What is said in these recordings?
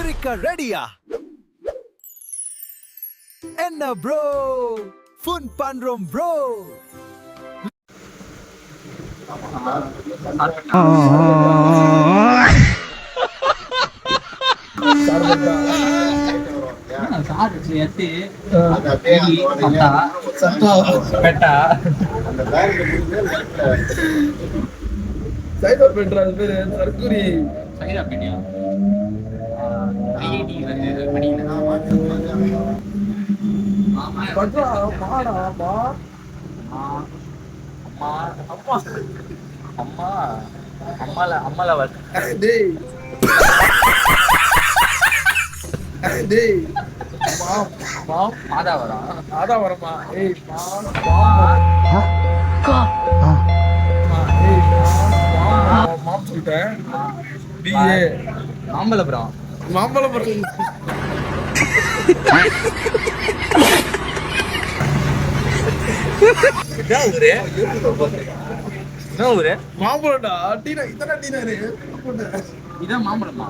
சிரிக்க ரெடியா? என்ன ப்ரோ ஃபன் பண்றோம் ப்ரோ. சைபர் பெட்ரா அது பேரு சர்க்குரி சைடா பெட்டியா ஐஐடி வந்து படிக்கிறேன். பட்ரா மாடா மா அம்மா அம்மா அம்மா அம்மால வந்து டேய் டேய் மாதா வரா ஆடா வரமா ஏய் மாம் சொல்லிட்டேன் டிஏ மாம்பழபுரம் மாம்பழம் என்ன ஊரு? மாம்பழம்டா டீனா இத்தனை டீனாரு இதான் மாம்பழமா?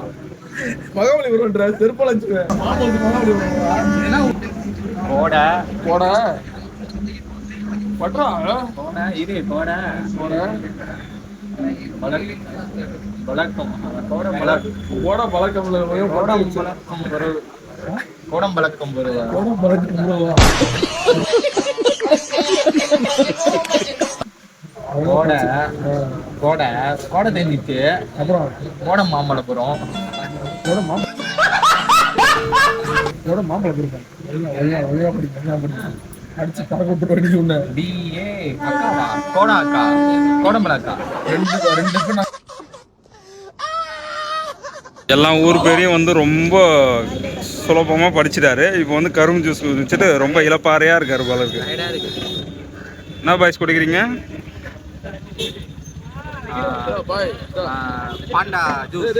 மகாபலிபுரம்ன்ற செருப்பலஞ்சுவேன் மாம்பழத்துக்கு மகாபலிபுரம் என்ன கோட போட பட்ரா கோட இது கோட போட பழக்கம் கோட பழக்கம் போட பழக்கம்ல கோடம் பழக்கம் வருது கோடம் பழக்கம் வருவா போட பழக்கம் கோடை கோடை கோடை தெரிஞ்சிச்சு. அப்புறம் கோடம் மாம்பழபுரம் போட மாம்பழம் கொடுப்பேன் வழியா படிப்பேன் அடிச்சு கரை கொட்டு பண்ணி உன்ன டிஏ அக்காவா கோடா அக்கா கோடம்பல அக்கா ரெண்டு எல்லா ஊர் பேரையும் வந்து ரொம்ப சுலபமாக படிச்சிட்டாரு. இப்போ வந்து கரும்பு ஜூஸ் குடிச்சிட்டு ரொம்ப இளப்பாறையாக இருக்காரு போல இருக்கு. என்ன பாய்ஸ் குடிக்கிறீங்க? பாண்டா ஜூஸ்